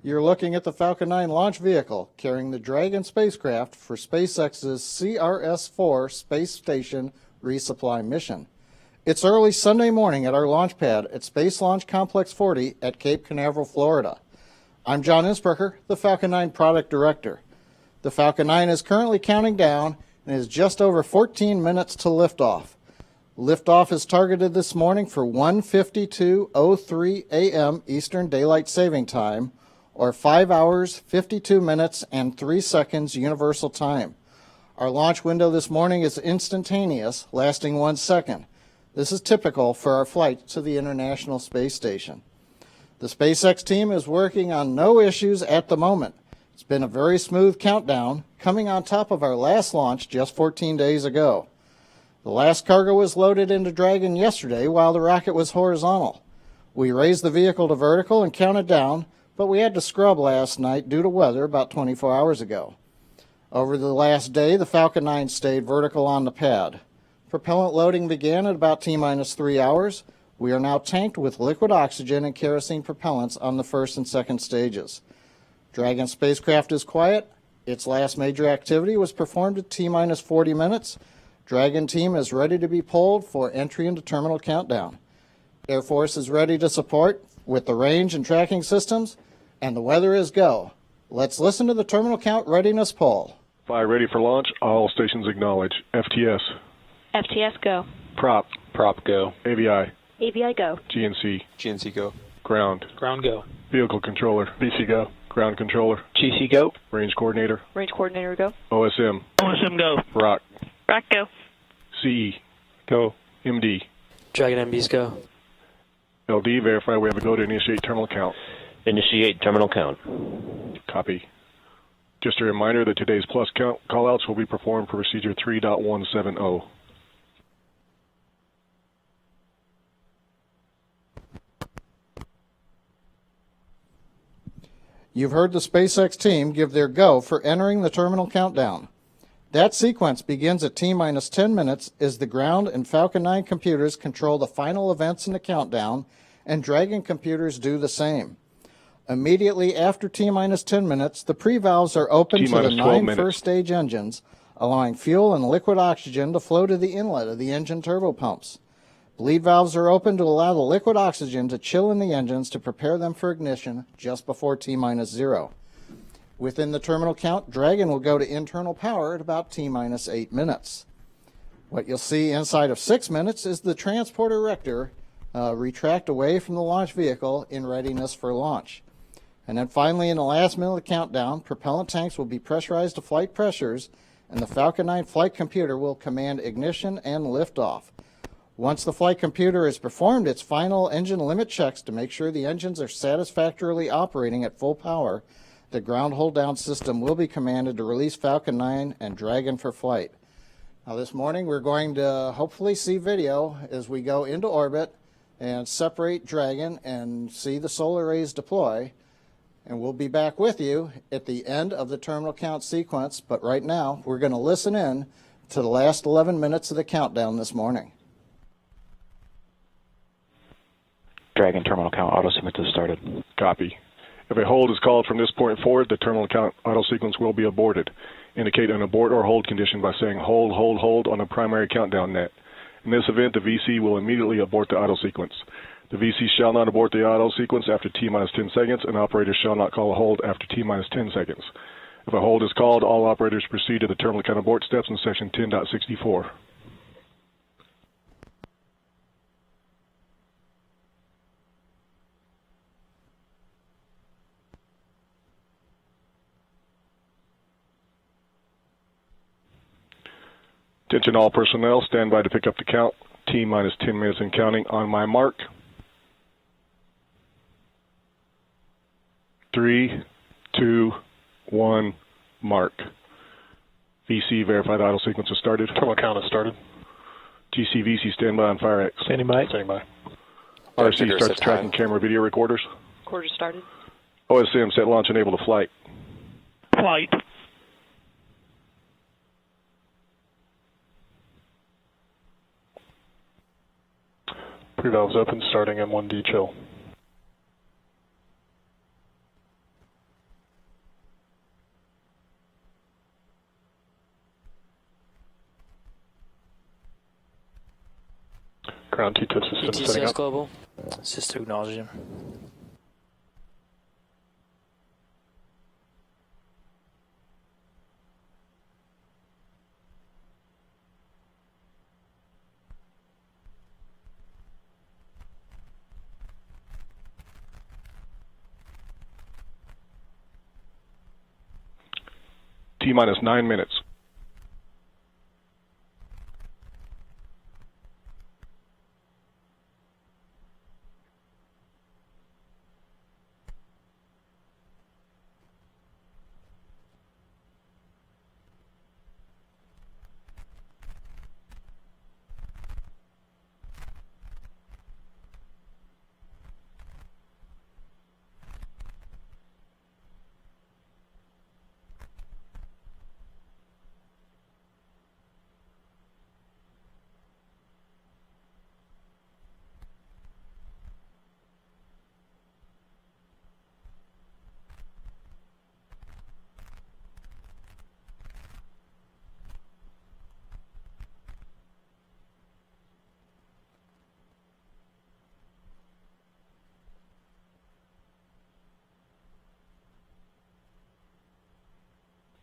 You're looking at the Falcon 9 launch vehicle carrying the Dragon spacecraft for SpaceX's CRS-4 space station resupply mission. It's early Sunday morning at our launch pad at Space Launch Complex 40 at Cape Canaveral, Florida. I'm John Innsbrucker, the Falcon 9 product director. The Falcon 9 is currently counting down and is just over 14 minutes to liftoff. Liftoff is targeted this morning for 1:52:03 a.m. Eastern Daylight Saving Time, or 5 hours, 52 minutes, and 3 seconds Universal Time. Our launch window this morning is instantaneous, lasting 1 second. This is typical for our flight to the International Space Station. The SpaceX team is working on no issues at the moment. It's been a very smooth countdown, coming on top of our last launch just 14 days ago. The last cargo was loaded into Dragon yesterday while the rocket was horizontal. We raised the vehicle to vertical and counted down, but we had to scrub last night due to weather about 24 hours ago. Over the last day, the Falcon 9 stayed vertical on the pad. Propellant loading began at about T-minus 3 hours. We are now tanked with liquid oxygen and kerosene propellants on the first and second stages. Dragon spacecraft is quiet. Its last major activity was performed at T-minus 40 minutes. Dragon team is ready to be pulled for entry into terminal countdown. Air Force is ready to support with the range and tracking systems, and the weather is go. Let's listen to the terminal count readiness poll. Fly ready for launch. All stations acknowledge. FTS. FTS go. Prop. Prop go. AVI. AVI go. GNC. GNC go. Ground. Ground go. Vehicle controller. VC go. Ground controller. GC go. Range coordinator. Range coordinator go. OSM. OSM go. ROC. ROC go. CE. Go. MD. Dragon MBs go. LD, verify we have a go to initiate terminal count. Initiate terminal count. Copy. Just a reminder that today's plus count callouts will be performed per procedure 3.170. You've heard the SpaceX team give their go for entering the terminal countdown. That sequence begins at T-minus 10 minutes as the ground and Falcon 9 computers control the final events in the countdown, and Dragon computers do the same. Immediately after T-minus 10 minutes, the pre-valves are open to the 9 first-stage engines, allowing fuel and liquid oxygen to flow to the inlet of the engine turbopumps. Bleed valves are open to allow the liquid oxygen to chill in the engines to prepare them for ignition just before T-minus 0. Within the terminal count, Dragon will go to internal power at about T-minus 8 minutes. What you'll see inside of 6 minutes is the transporter erector retract away from the launch vehicle in readiness for launch. And then finally, in the last minute of the countdown, propellant tanks will be pressurized to flight pressures, and the Falcon 9 flight computer will command ignition and liftoff. Once the flight computer has performed its final engine limit checks to make sure the engines are satisfactorily operating at full power, the ground hold-down system will be commanded to release Falcon 9 and Dragon for flight. Now this morning we're going to hopefully see video as we go into orbit and separate Dragon and see the solar rays deploy. And we'll be back with you at the end of the terminal count sequence, but right now we're going to listen in to the last 11 minutes of the countdown this morning. Dragon terminal count auto sequence has started. Copy. If a hold is called from this point forward, the terminal count auto sequence will be aborted. Indicate an abort or hold condition by saying hold, hold, hold on the primary countdown net. In this event, the VC will immediately abort the auto sequence. The VC shall not abort the auto sequence after T-minus 10 seconds, and operators shall not call a hold after T-minus 10 seconds. If a hold is called, all operators proceed to the terminal count abort steps in section 10.64. Attention all personnel, stand by to pick up the count. T-minus 10 minutes and counting on my mark. 3, 2, 1, mark. VC, verify the auto sequence has started. Terminal count has started. GC, VC, stand by on FireX. Standing by. Standing by. RC starts tracking camera video recorders. Recorders started. OSM, set launch enable to flight. Flight. Pre-valves open, starting M1D chill. Ground T-tip system setting ETCS up. Global. System acknowledging. T-minus 9 minutes.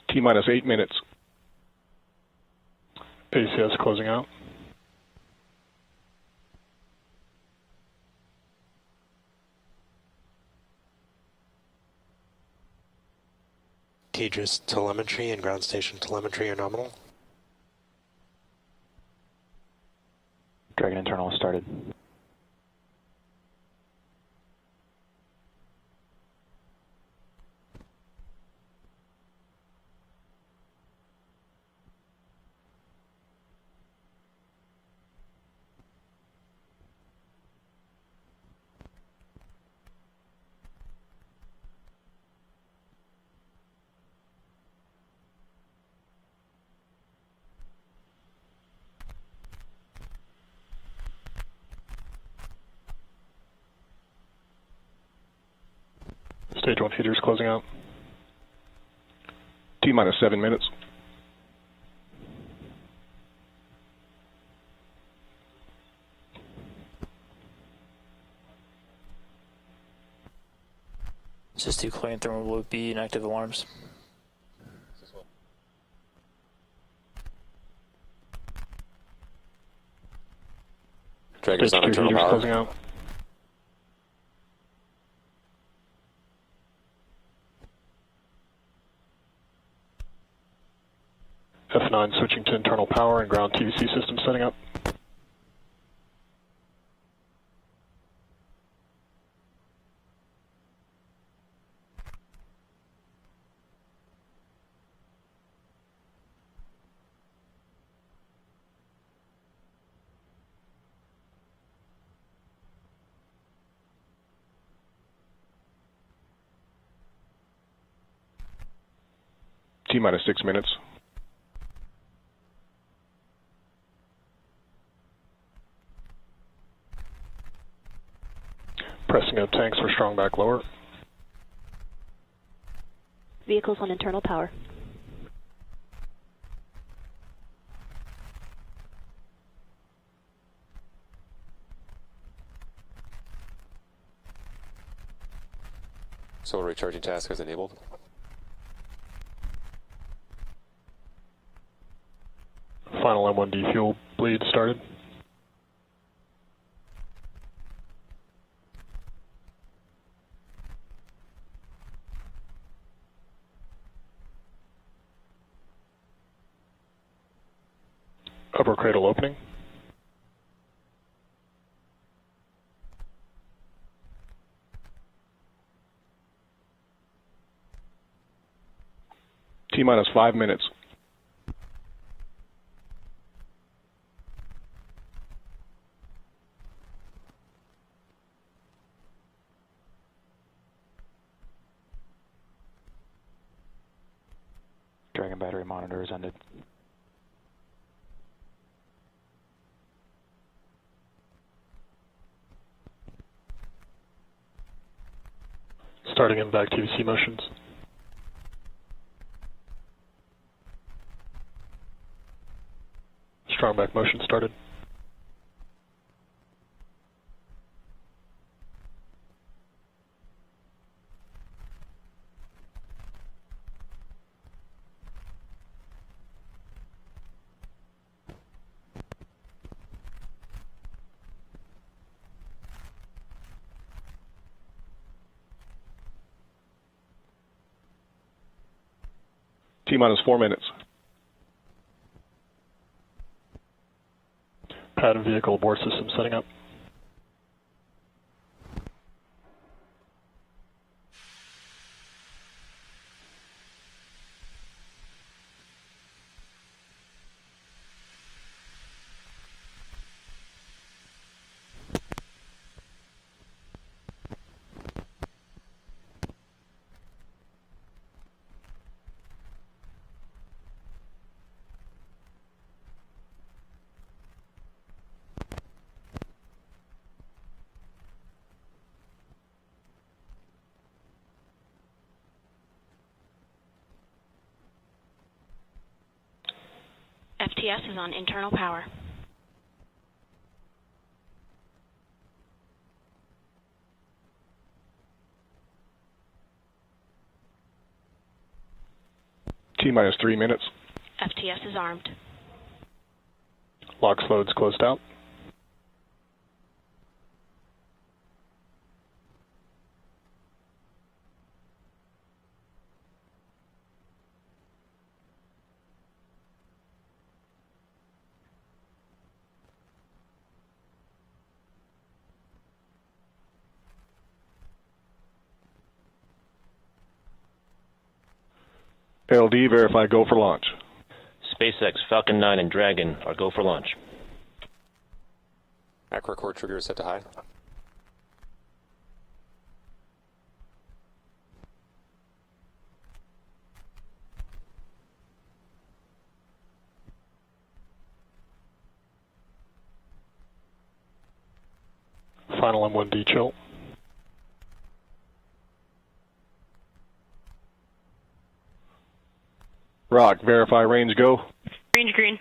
T-minus 8 minutes. ACS closing out. Tejas telemetry and ground station telemetry are nominal. Dragon internal is started. Stage 1 heaters closing out. T-minus 7 minutes. Sys 2 clearing thermal loop B and active alarms. Dragon's Stage on 2 internal heaters power. closing out. F9 switching to internal power and ground TVC system setting up. T-minus 6 minutes. Pressing up tanks for strong back lower. Vehicles on internal power. Solar recharging task is enabled. Final M1D fuel bleed started. Upper cradle opening. T-minus 5 minutes. Dragon battery monitor is ended. Starting in back TVC motions. Strong back motion started. T-minus 4 minutes. Pad and vehicle abort system setting up. FTS is on internal power. T-minus 3 minutes. FTS is armed. LOX loads closed out. LD, verify go for launch. SpaceX, Falcon 9, and Dragon are go for launch. Macro core trigger is set to high. Final M1D chill. Rock, verify range go. Range green.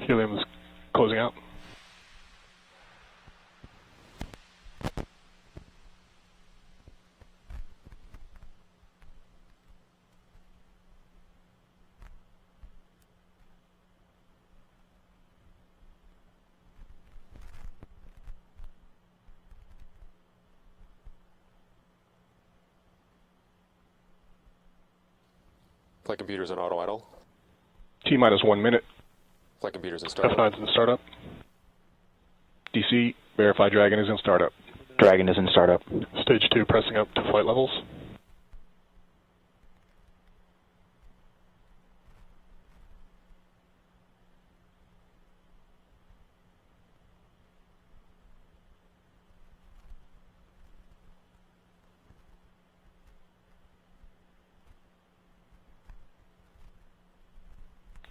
Helium is closing out. Flight computers on auto idle. T-minus 1 minute. Flight computers in startup. F9's in startup. DC, verify Dragon is in startup. Dragon is in startup. Stage 2 pressing up to flight levels.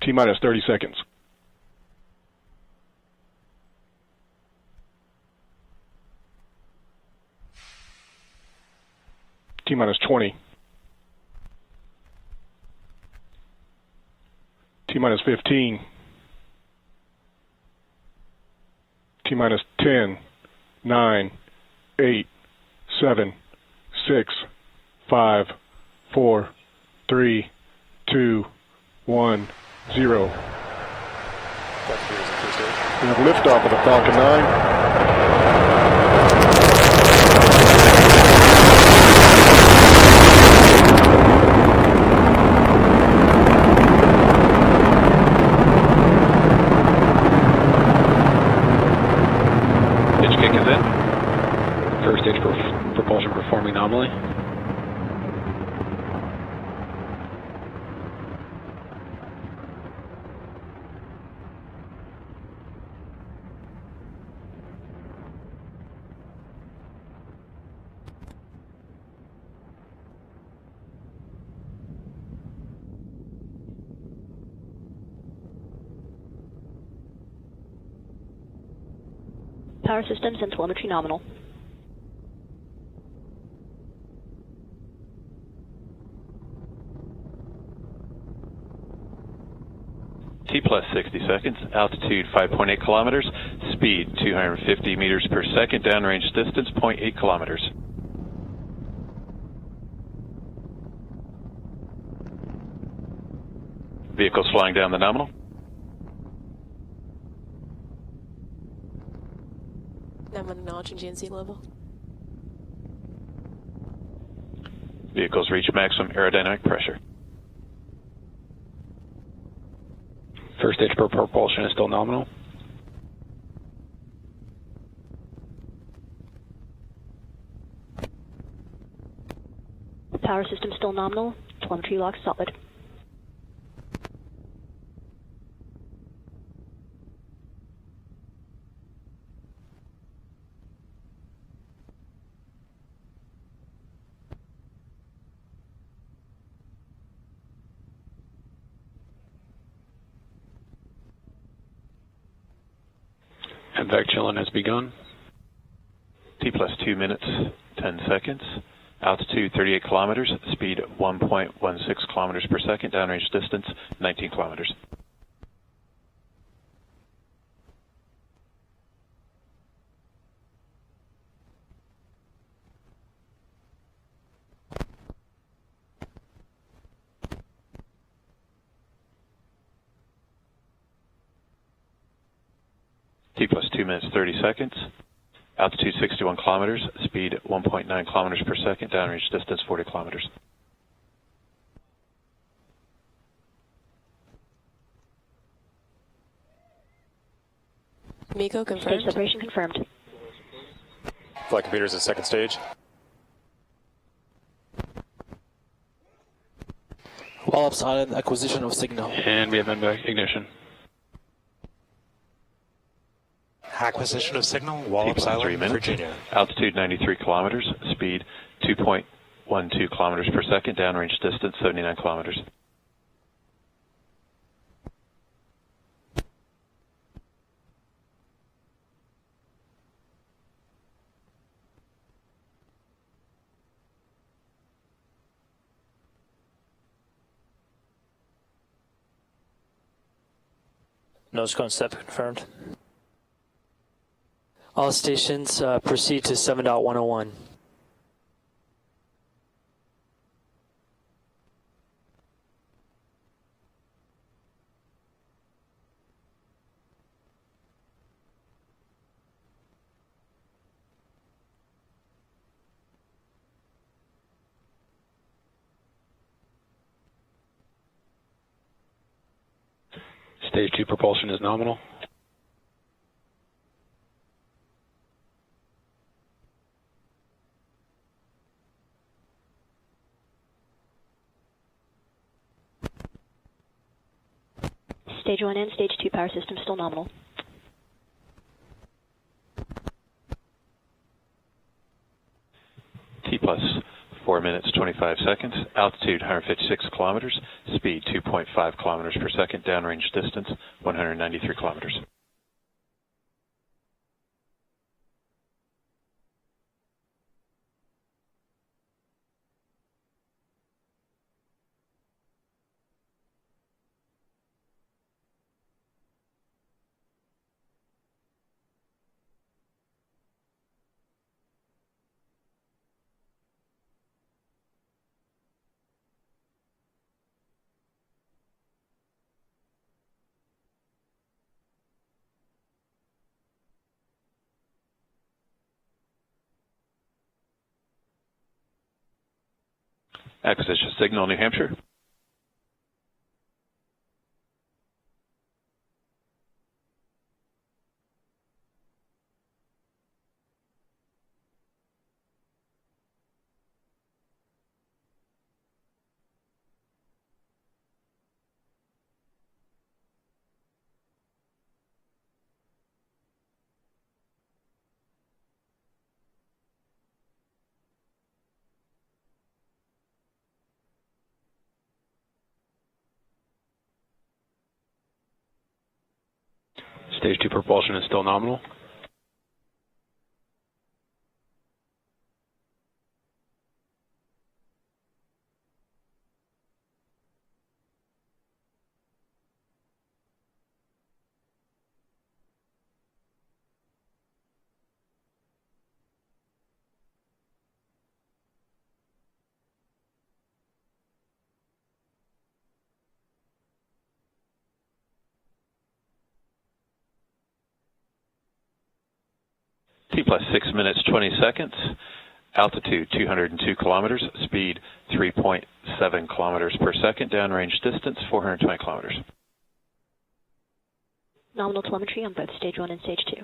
T-minus 30 seconds. T-minus 20. T-minus 15. T-minus 10, 9, 8, 7, 6, 5, 4, 3, 2, 1, 0. Flight computers in clear state. We have liftoff of the Falcon 9. Pitch kick is in. First stage propulsion performing nominally. Power systems and telemetry nominal. T plus 60 seconds, altitude 5.8 kilometers, speed 250 meters per second, downrange distance 0.8 kilometers. Vehicles flying down the nominal. I'm acknowledging GNC level. Vehicles reach maximum aerodynamic pressure. First stage for propulsion is still nominal. Power system still nominal. Telemetry lock solid. MVAC chilling has begun. T plus 2 minutes, 10 seconds. Altitude 38 kilometers, speed 1.16 kilometers per second, downrange distance 19 kilometers. T plus 2 minutes, 30 seconds. Altitude 61 kilometers, speed 1.9 kilometers per second, downrange distance 40 kilometers. Miko confirmed. Stage separation confirmed. Flight computers at second stage. Wallop silent, acquisition of signal. And we have MVAC ignition. Acquisition of signal, T Wallop plus 3 Island, minutes. Virginia. Altitude 93 kilometers, speed 2.12 kilometers per second, downrange distance 79 kilometers. Nose cone step confirmed. All stations proceed to 7.101. Stage 2 propulsion is nominal. Stage 1 and Stage 2 power system still nominal. T plus 4 minutes, 25 seconds. Altitude 156 kilometers. Speed 2.5 kilometers per second. Downrange distance 193 kilometers. Acquisition signal, New Hampshire. Stage 2 propulsion is still nominal. plus 6 minutes, 20 seconds. Altitude 202 kilometers, speed 3.7 kilometers per second, downrange distance 420 kilometers. Nominal telemetry on both Stage 1 and Stage 2.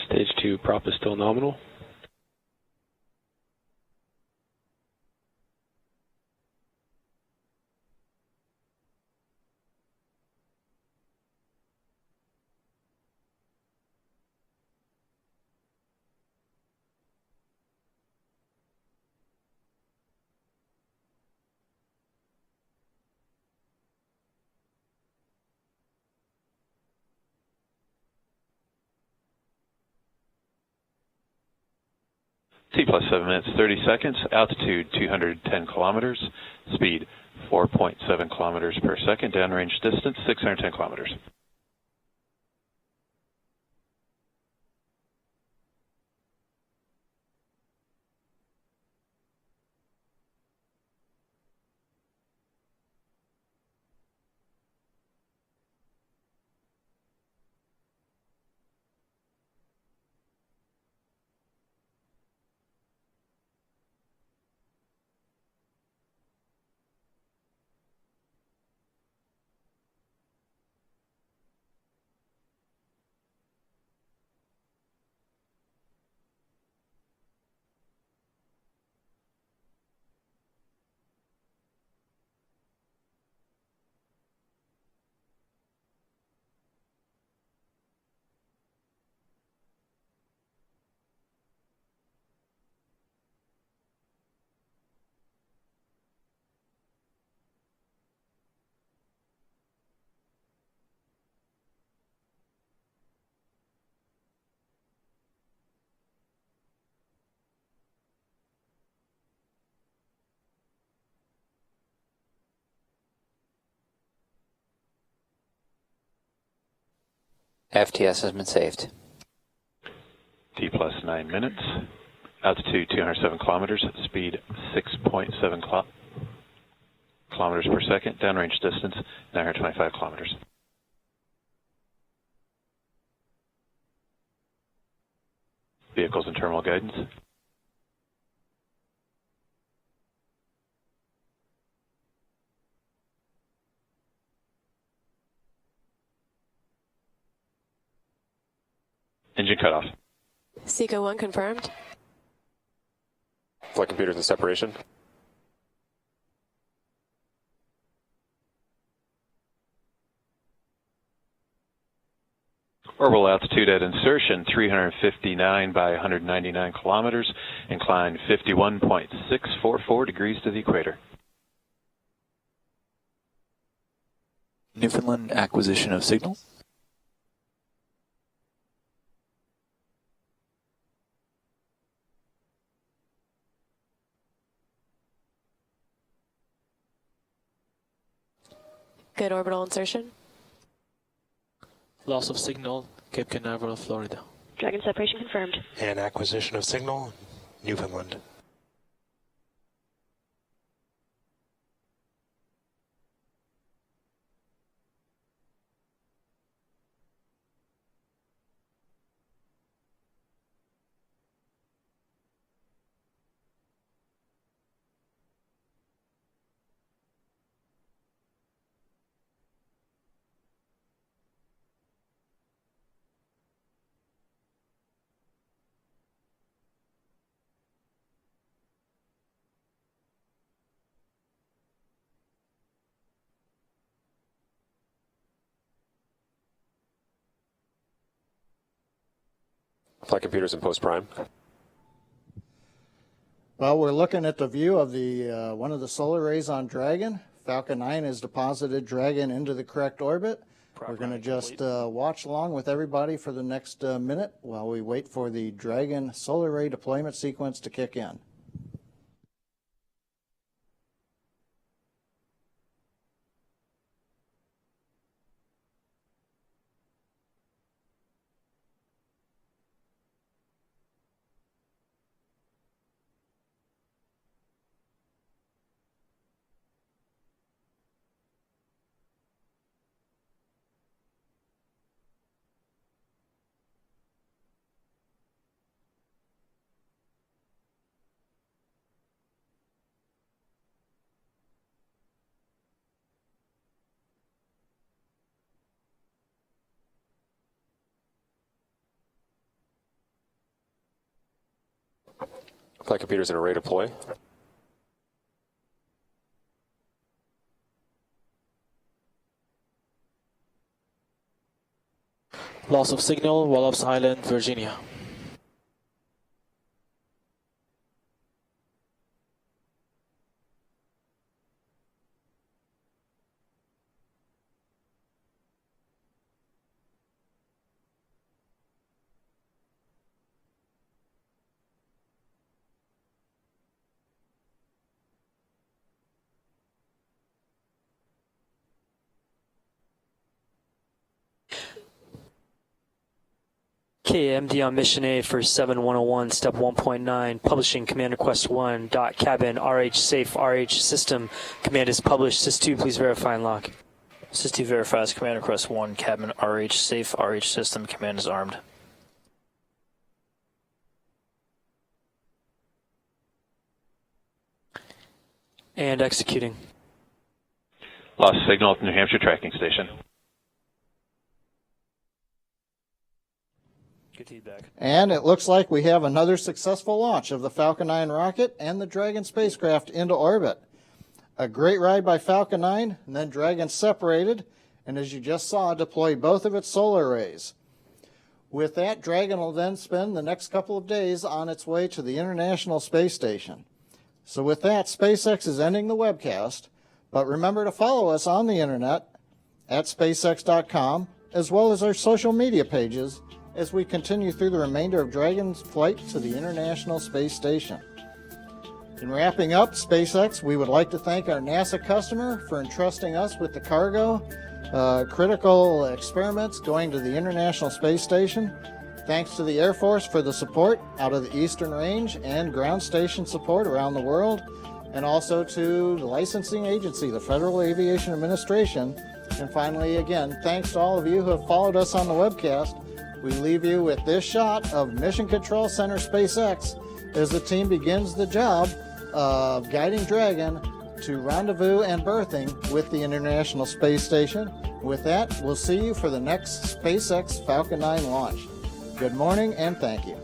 Stage 2 prop is still nominal. T plus 7 minutes, 30 seconds. Altitude 210 kilometers, speed 4.7 kilometers per second, downrange distance 610 kilometers. FTS has been saved. T plus 9 minutes. Altitude 207 kilometers, speed 6.7 kilometers per second, downrange distance 925 kilometers. Vehicles and terminal guidance. Engine cutoff. Seco 1 confirmed. Flight computers in separation. Orbital altitude at insertion 359 by 199 kilometers, incline 51.644 degrees to the equator. Newfoundland acquisition of signal. Good orbital insertion. Loss of signal, Cape Canaveral, Florida. Dragon separation confirmed. And acquisition of signal, Newfoundland. Flight computers in post prime. Well, we're looking at the view of the one of the solar arrays on Dragon. Falcon 9 has deposited Dragon into the correct orbit. We're going to just watch along with everybody for the next minute while we wait for the Dragon solar array deployment sequence to kick in. Flight computers in array deploy. Loss of signal, Wallops Island, Virginia. KMD on mission A for 7101, step 1.9, publishing command request 1, dot cabin, RH safe, RH system. Command is published. Sys2, please verify and lock. Sys2 verifies command request 1, cabin, RH safe, RH system. Command is armed. And executing. Lost signal at the New Hampshire tracking station. Good feedback. And it looks like we have another successful launch of the Falcon 9 rocket and the Dragon spacecraft into orbit. A great ride by Falcon 9, and then Dragon separated, and as you just saw, deployed both of its solar arrays. With that, Dragon will then spend the next couple of days on its way to the International Space Station. So with that, SpaceX is ending the webcast, but remember to follow us on the internet at spacex.com, as well as our social media pages, as we continue through the remainder of Dragon's flight to the International Space Station. In wrapping up SpaceX, we would like to thank our NASA customer for entrusting us with the cargo, critical experiments going to the International Space Station. Thanks to the Air Force for the support out of the Eastern Range and ground station support around the world, and also to the licensing agency, the Federal Aviation Administration. And finally, again, thanks to all of you who have followed us on the webcast. We leave you with this shot of Mission Control Center SpaceX as the team begins the job of guiding Dragon to rendezvous and berthing with the International Space Station. With that, we'll see you for the next SpaceX Falcon 9 launch. Good morning and thank you.